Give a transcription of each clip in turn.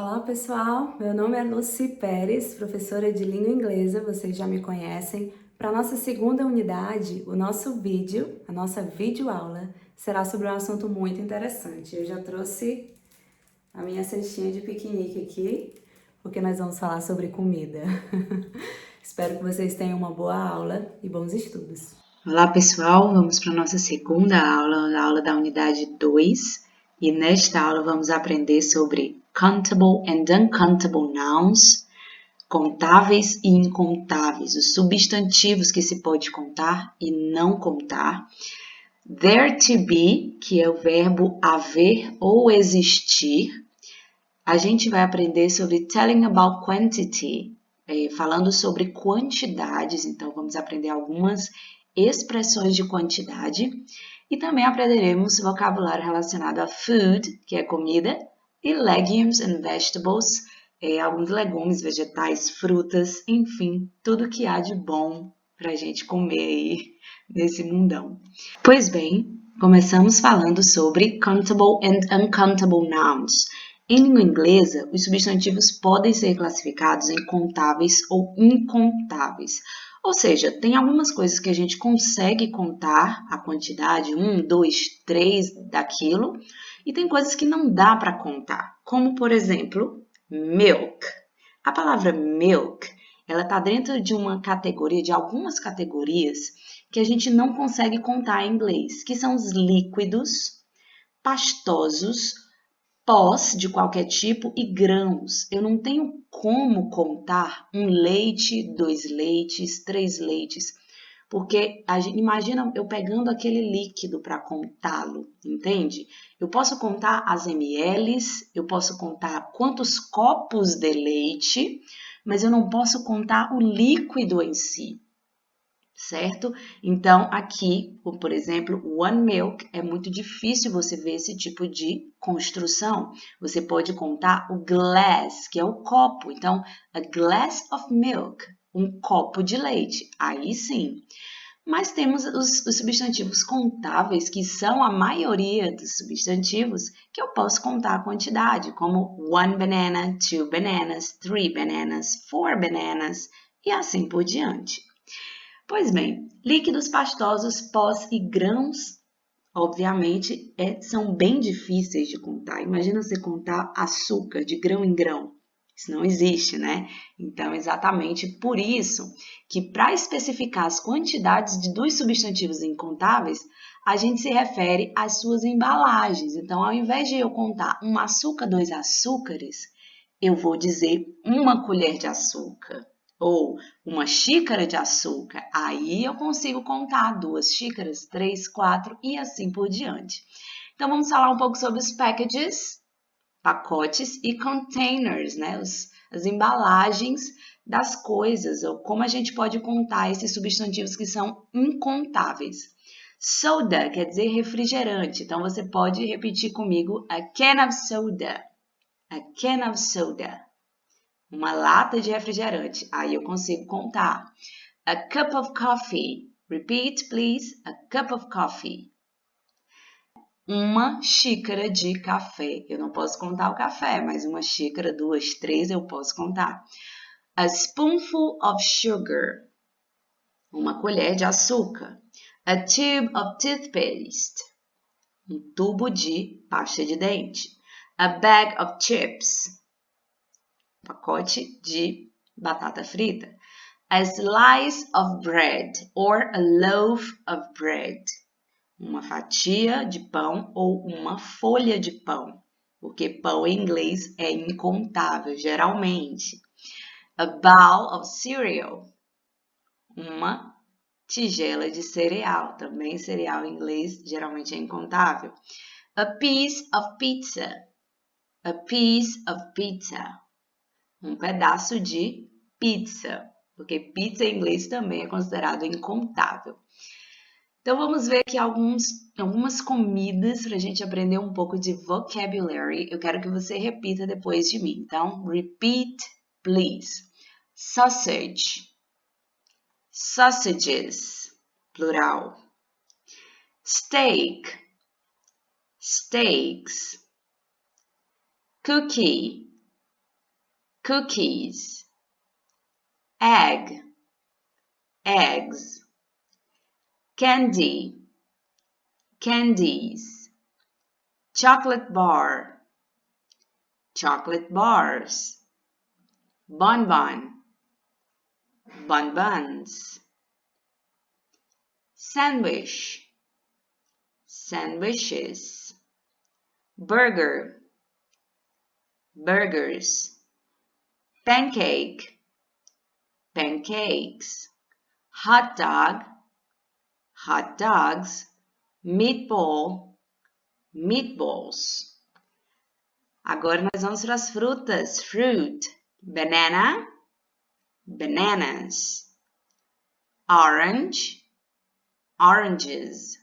Olá pessoal, meu nome é Lucy Pérez, professora de língua inglesa, vocês já me conhecem. Para a nossa segunda unidade, o nosso vídeo, a nossa videoaula, será sobre um assunto muito interessante. Eu já trouxe a minha cestinha de piquenique aqui, porque nós vamos falar sobre comida. Espero que vocês tenham uma boa aula e bons estudos. Olá pessoal, vamos para a nossa segunda aula, a aula da unidade 2, e nesta aula vamos aprender sobre countable and uncountable nouns, contáveis e incontáveis, os substantivos que se pode contar e não contar, there to be, que é o verbo haver ou existir. A gente vai aprender sobre telling about quantity, falando sobre quantidades, então vamos aprender algumas expressões de quantidade e também aprenderemos vocabulário relacionado a food, que é comida, e legumes and vegetables, alguns legumes, vegetais, frutas, enfim, tudo que há de bom para a gente comer aí nesse mundão. Pois bem, começamos falando sobre countable and uncountable nouns. Em língua inglesa, os substantivos podem ser classificados em contáveis ou incontáveis. Ou seja, tem algumas coisas que a gente consegue contar a quantidade, 1, 2, 3 daquilo, e tem coisas que não dá para contar, como por exemplo, milk. A palavra milk, ela está dentro de uma categoria, de algumas categorias, que a gente não consegue contar em inglês, que são os líquidos, pastosos, pós de qualquer tipo e grãos. Eu não tenho como contar um leite, 2 leites, 3 leites, porque imagina eu pegando aquele líquido para contá-lo, entende? Eu posso contar as mls, eu posso contar quantos copos de leite, mas eu não posso contar o líquido em si. Certo? Então, aqui, por exemplo, one milk, é muito difícil você ver esse tipo de construção. Você pode contar o glass, que é o copo. Então, a glass of milk, um copo de leite. Aí sim. Mas temos os substantivos contáveis, que são a maioria dos substantivos, que eu posso contar a quantidade, como one banana, two bananas, three bananas, four bananas, e assim por diante. Pois bem, líquidos pastosos, pós e grãos, obviamente, são bem difíceis de contar. Imagina você contar açúcar de grão em grão. Isso não existe, né? Então, exatamente por isso que para especificar as quantidades dos substantivos incontáveis, a gente se refere às suas embalagens. Então, ao invés de eu contar um açúcar, 2 açúcares, eu vou dizer uma colher de açúcar ou uma xícara de açúcar, aí eu consigo contar 2 xícaras, 3, 4 e assim por diante. Então, vamos falar um pouco sobre os packages, pacotes e containers, né? As embalagens das coisas, ou como a gente pode contar esses substantivos que são incontáveis. Soda quer dizer refrigerante, então você pode repetir comigo a can of soda, a can of soda. Uma lata de refrigerante. Aí eu consigo contar. A cup of coffee. Repeat, please. A cup of coffee. Uma xícara de café. Eu não posso contar o café, mas uma xícara, 2, 3 eu posso contar. A spoonful of sugar. Uma colher de açúcar. A tube of toothpaste. Um tubo de pasta de dente. A bag of chips. Pacote de batata frita. A slice of bread or a loaf of bread. Uma fatia de pão ou uma folha de pão, porque pão em inglês é incontável, geralmente. A bowl of cereal. Uma tigela de cereal, também cereal em inglês geralmente é incontável. A piece of pizza. A piece of pizza. Um pedaço de pizza, porque pizza em inglês também é considerado incontável. Então, vamos ver aqui algumas comidas para a gente aprender um pouco de vocabulary. Eu quero que você repita depois de mim. Então, repeat, please. Sausage, sausages, plural. Steak, steaks. Cookie, cookies, egg, eggs, candy, candies, chocolate bar, chocolate bars, bonbon, bonbons, sandwich, sandwiches, burger, burgers, pancake, pancakes, hot dog, hot dogs, meatball, meatballs. Agora nós vamos para as frutas. Fruit, banana, bananas, orange, oranges,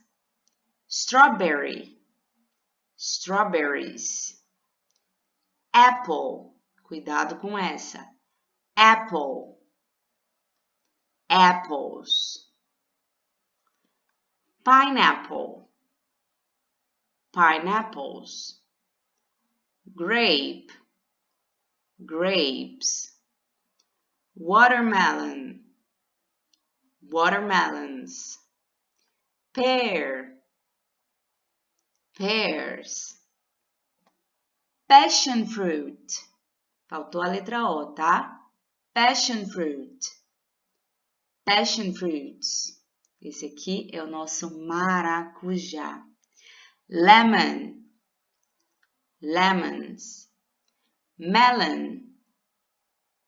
strawberry, strawberries, apple, cuidado com essa, apple, apples, pineapple, pineapples, grape, grapes, watermelon, watermelons, pear, pears, passion fruit, faltou a letra O, tá? Passion fruit, passion fruits. Esse aqui é o nosso maracujá. Lemon, lemons, melon,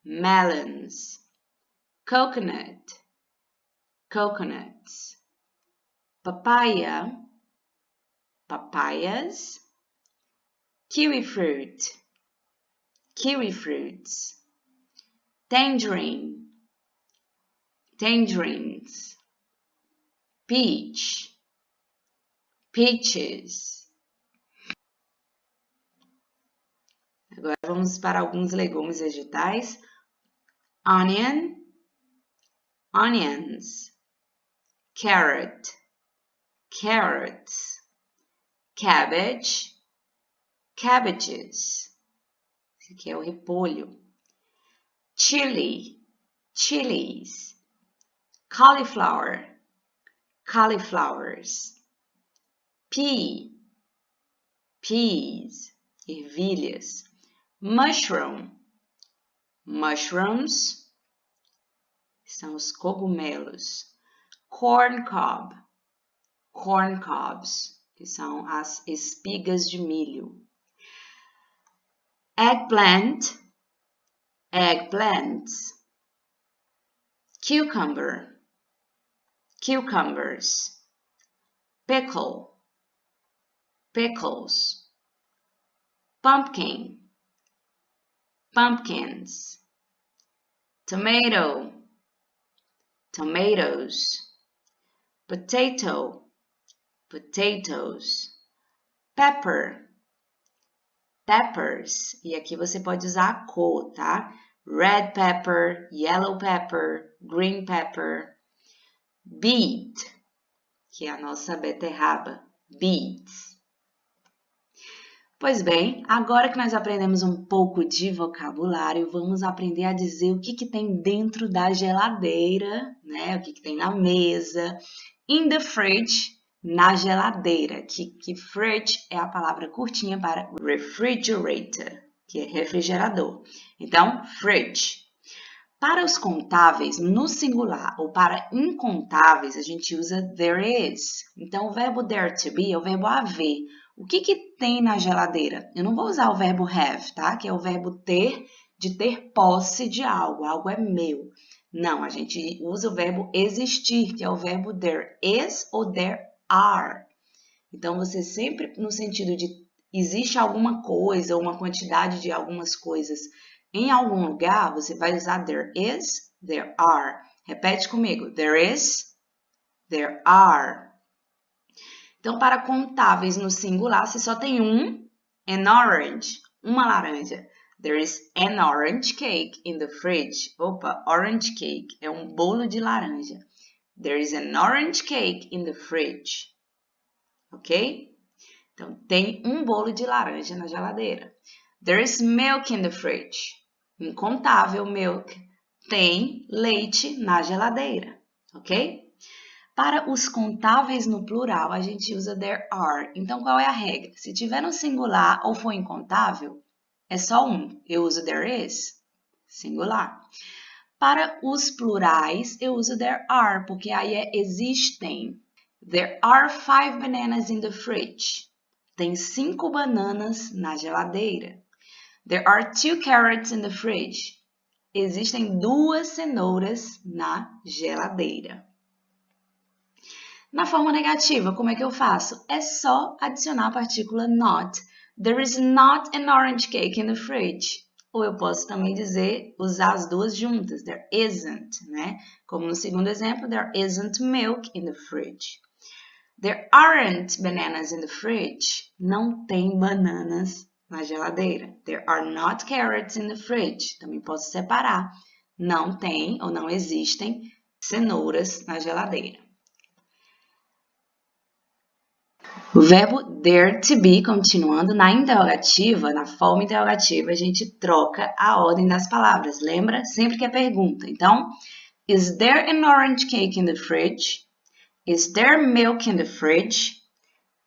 melons, coconut, coconuts, papaya, papayas, kiwi fruit, kiwi fruits, tangerine, tangerines, peach, peaches. Agora vamos para alguns legumes vegetais. Onion, onions, carrot, carrots, cabbage, cabbages. Esse aqui é o repolho. Chili, chilies, cauliflower, cauliflowers, pea, peas, ervilhas, mushroom, mushrooms, são os cogumelos, corn cob, corn cobs, que são as espigas de milho, eggplant, eggplants, cucumber, cucumbers, pickle, pickles, pumpkin, pumpkins, tomato, tomatoes, potato, potatoes, pepper, peppers. E aqui você pode usar a cor, tá? Red pepper, yellow pepper, green pepper, beet, que é a nossa beterraba, beets. Pois bem, agora que nós aprendemos um pouco de vocabulário, vamos aprender a dizer o que tem dentro da geladeira, né? O que tem na mesa. In the fridge, na geladeira, que fridge é a palavra curtinha para refrigerator, que é refrigerador. Então, fridge. Para os contáveis, no singular, ou para incontáveis, a gente usa there is. Então, o verbo there to be é o verbo haver. O que tem na geladeira? Eu não vou usar o verbo have, tá? Que é o verbo ter, de ter posse de algo. Algo é meu. Não, a gente usa o verbo existir, que é o verbo there is ou there are. Então, você sempre, no sentido de existe alguma coisa, ou uma quantidade de algumas coisas em algum lugar, você vai usar there is, there are. Repete comigo. There is, there are. Então, para contáveis no singular, se só tem um, an orange, uma laranja. There is an orange cake in the fridge. Opa, orange cake é um bolo de laranja. There is an orange cake in the fridge. Ok? Então, tem um bolo de laranja na geladeira. There is milk in the fridge. incontável milk. Tem leite na geladeira, ok? Para os contáveis no plural, a gente usa there are. Então, qual é a regra? Se tiver no singular ou for incontável, é só um. Eu uso there is, singular. Para os plurais, eu uso there are, porque aí é existem. There are 5 bananas in the fridge. Tem 5 bananas na geladeira. There are 2 carrots in the fridge. Existem 2 cenouras na geladeira. Na forma negativa, como é que eu faço? É só adicionar a partícula not. There is not an orange cake in the fridge. Ou eu posso também dizer, usar as duas juntas. There isn't, né? Como no segundo exemplo, there isn't milk in the fridge. There aren't bananas in the fridge. Não tem bananas na geladeira. There are not carrots in the fridge. Também posso separar. Não tem ou não existem cenouras na geladeira. O verbo there to be, continuando na interrogativa, na forma interrogativa, a gente troca a ordem das palavras. Lembra? Sempre que é pergunta. Então, is there an orange cake in the fridge? Is there milk in the fridge?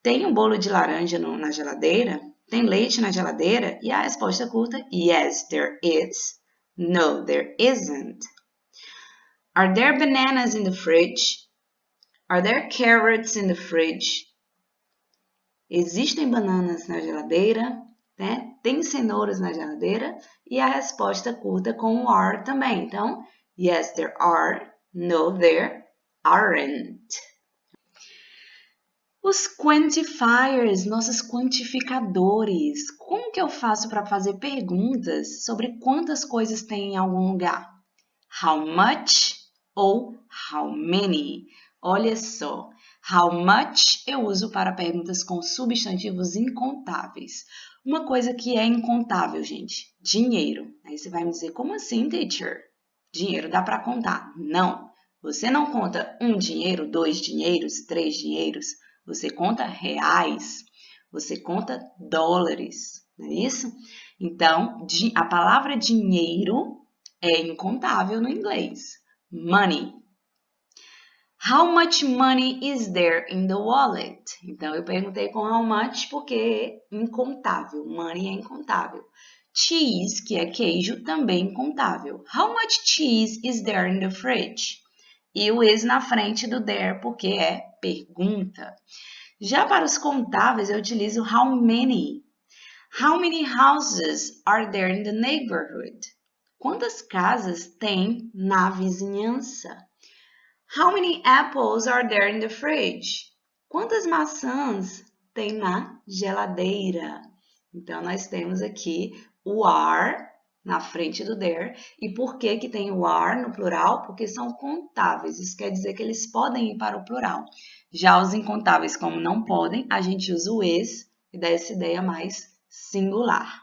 Tem um bolo de laranja na geladeira? Tem leite na geladeira? E a resposta curta, yes, there is. No, there isn't. Are there bananas in the fridge? Are there carrots in the fridge? Existem bananas na geladeira, né? Tem cenouras na geladeira? E a resposta curta com o are também. Então, yes, there are. No, there aren't. Os quantifiers, nossos quantificadores. Como que eu faço para fazer perguntas sobre quantas coisas tem em algum lugar? How much ou how many? Olha só, how much eu uso para perguntas com substantivos incontáveis. Uma coisa que é incontável, gente, dinheiro. Aí você vai me dizer, como assim, teacher? Dinheiro dá para contar? Não, você não conta um dinheiro, 2 dinheiros, 3 dinheiros. Você conta reais, você conta dólares, não é isso? Então, a palavra dinheiro é incontável no inglês. Money. How much money is there in the wallet? Então, eu perguntei com how much porque é incontável. Money é incontável. Cheese, que é queijo, também incontável. How much cheese is there in the fridge? E o is na frente do there porque é pergunta. Já para os contáveis, eu utilizo how many. How many houses are there in the neighborhood? Quantas casas tem na vizinhança? How many apples are there in the fridge? Quantas maçãs tem na geladeira? Então, nós temos aqui o are na frente do there. E por que que tem o are no plural? Porque são contáveis. Isso quer dizer que eles podem ir para o plural. Já os incontáveis, como não podem, a gente usa o is e dá essa ideia mais singular.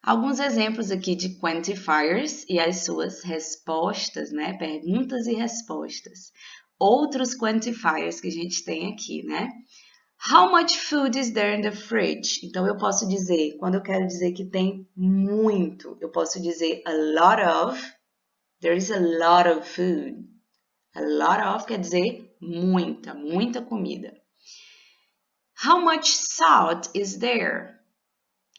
Alguns exemplos aqui de quantifiers e as suas respostas, né? Perguntas e respostas. Outros quantifiers que a gente tem aqui, né? How much food is there in the fridge? Então, eu posso dizer, quando eu quero dizer que tem muito, eu posso dizer a lot of. There is a lot of food. A lot of quer dizer muita, muita comida. How much salt is there?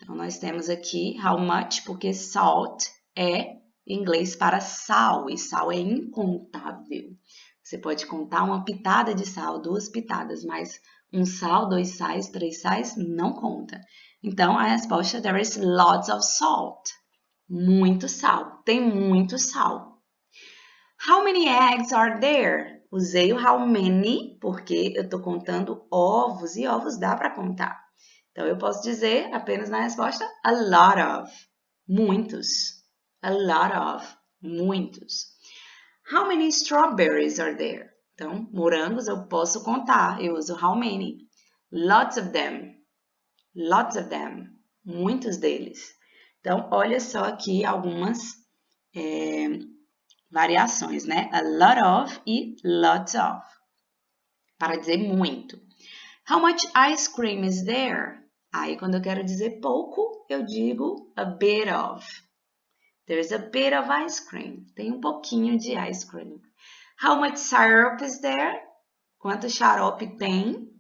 Então, nós temos aqui how much, porque salt é inglês para sal, e sal é incontável. Você pode contar uma pitada de sal, 2 pitadas, mas um sal, 2 sais, 3 sais, não conta. Então, a resposta, there is lots of salt. Muito sal, tem muito sal. How many eggs are there? Usei o how many, porque eu estou contando ovos, e ovos dá para contar. Então, eu posso dizer apenas na resposta, a lot of, muitos. A lot of, muitos. How many strawberries are there? Então, morangos eu posso contar, eu uso how many. Lots of them, muitos deles. Então, olha só aqui algumas variações, né? A lot of e lots of, para dizer muito. How much ice cream is there? Aí, quando eu quero dizer pouco, eu digo a bit of. There's a bit of ice cream. Tem um pouquinho de ice cream. How much syrup is there? Quanto xarope tem?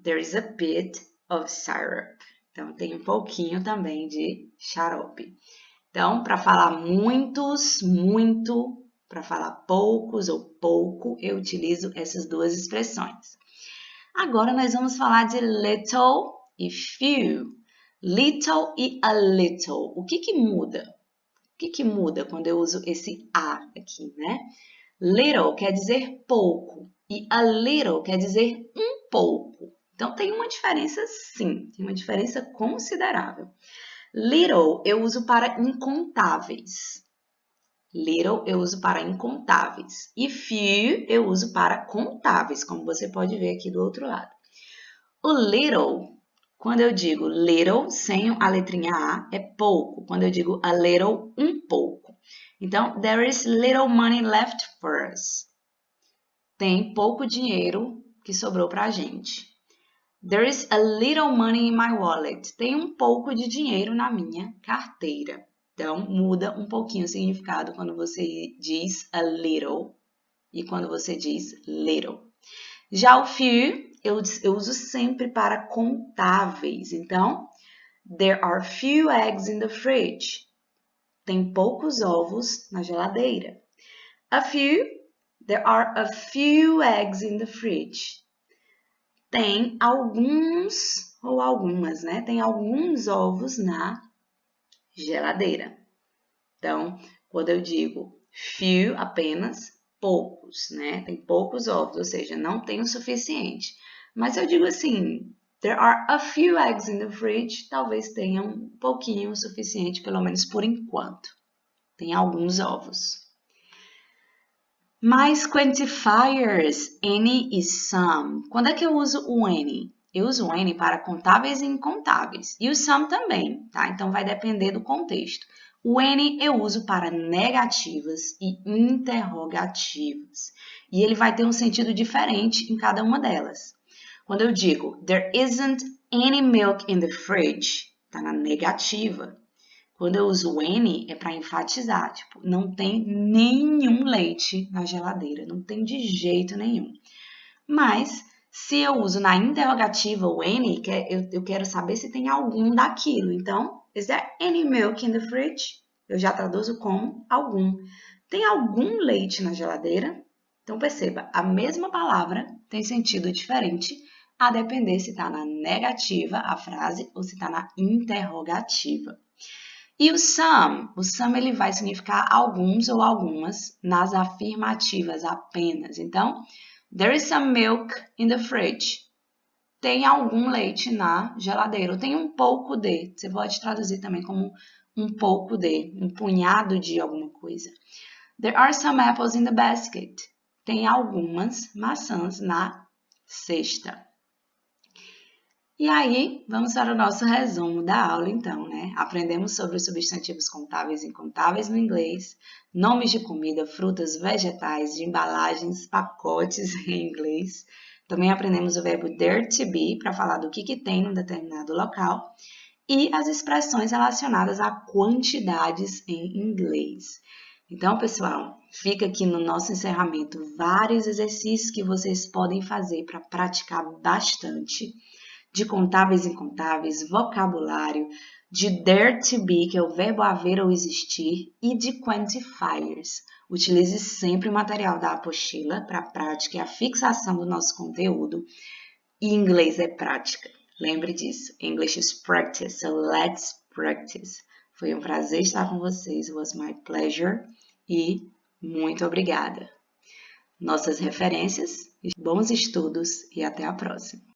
There is a bit of syrup. Então, tem um pouquinho também de xarope. Então, para falar muitos, muito, para falar poucos ou pouco, eu utilizo essas duas expressões. Agora, nós vamos falar de little e few. Little e a little. O que muda? O que muda quando eu uso esse a aqui, né? Little quer dizer pouco e a little quer dizer um pouco. Então, tem uma diferença sim, tem uma diferença considerável. Little eu uso para incontáveis. Little eu uso para incontáveis. E few eu uso para contáveis, como você pode ver aqui do outro lado. O little, quando eu digo little, sem a letrinha A, é pouco. Quando eu digo a little, um pouco. Então, there is little money left for us. Tem pouco dinheiro que sobrou para a gente. There is a little money in my wallet. Tem um pouco de dinheiro na minha carteira. Então, muda um pouquinho o significado quando você diz a little e quando você diz little. Já o few, eu uso sempre para contáveis. Então, there are few eggs in the fridge. Tem poucos ovos na geladeira. A few, there are a few eggs in the fridge. Tem alguns ou algumas, né? Tem alguns ovos na geladeira. Então, quando eu digo few, apenas poucos, né? Tem poucos ovos, ou seja, não tem o suficiente. Mas eu digo assim, there are a few eggs in the fridge, talvez tenha um pouquinho o suficiente, pelo menos por enquanto. Tem alguns ovos. Mais quantifiers, any e some. Quando é que eu uso o any? Eu uso o any para contáveis e incontáveis. E o some também, tá? Então, vai depender do contexto. O any eu uso para negativas e interrogativas. E ele vai ter um sentido diferente em cada uma delas. Quando eu digo, there isn't any milk in the fridge, tá na negativa. Quando eu uso o any, é para enfatizar, tipo, não tem nenhum leite na geladeira, não tem de jeito nenhum. Mas, se eu uso na interrogativa o any, eu quero saber se tem algum daquilo. Então, is there any milk in the fridge? Eu já traduzo como algum. Tem algum leite na geladeira? Então, perceba, a mesma palavra tem sentido diferente, a depender se está na negativa, a frase, ou se está na interrogativa. E o some ele vai significar alguns ou algumas nas afirmativas apenas. Então, there is some milk in the fridge. Tem algum leite na geladeira. Ou tem um pouco de. Você pode traduzir também como um pouco de, um punhado de alguma coisa. There are some apples in the basket. Tem algumas maçãs na cesta. E aí, vamos para o nosso resumo da aula, então, né? Aprendemos sobre os substantivos contáveis e incontáveis no inglês, nomes de comida, frutas, vegetais, de embalagens, pacotes em inglês. Também aprendemos o verbo there to be, para falar do que tem num determinado local, e as expressões relacionadas a quantidades em inglês. Então, pessoal, fica aqui no nosso encerramento vários exercícios que vocês podem fazer para praticar bastante, de contáveis e incontáveis, vocabulário, de there to be, que é o verbo haver ou existir, e de quantifiers. Utilize sempre o material da apostila para a prática e a fixação do nosso conteúdo. E inglês é prática. Lembre disso. English is practice, so let's practice. Foi um prazer estar com vocês. It was my pleasure. E muito obrigada. Nossas referências, bons estudos e até a próxima.